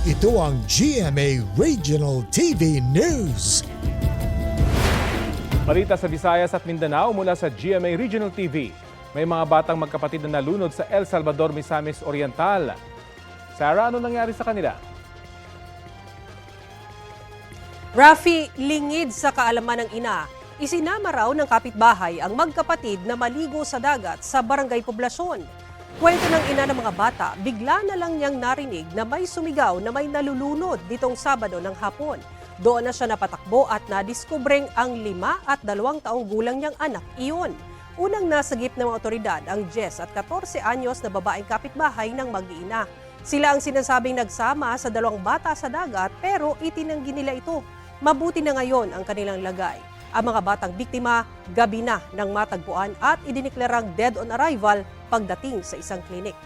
Ito ang GMA Regional TV News. Balita sa Visayas at Mindanao mula sa GMA Regional TV. May mga batang magkapatid na nalunod sa El Salvador, Misamis Oriental. Sarah, ano nangyari sa kanila? Rafi, lingid sa kaalaman ng ina, isinama raw ng kapitbahay ang magkapatid na maligo sa dagat sa barangay Poblasyon. Kwento ng ina ng mga bata, bigla na lang niyang narinig na may sumigaw na may nalulunod ditong Sabado ng hapon. Doon na siya napatakbo at nadiskubreng ang 5 at 2 taong gulang niyang anak iyon. Unang nasagip ng mga otoridad ang 10 at 14 anyos na babaeng kapitbahay ng mag-iina. Sila ang sinasabing nagsama sa 2 bata sa dagat pero itinanggi nila ito. Mabuti na ngayon ang kanilang lagay. Ang mga batang biktima, gabi na ng matagpuan at idiniklarang dead on arrival pagdating sa isang klinik.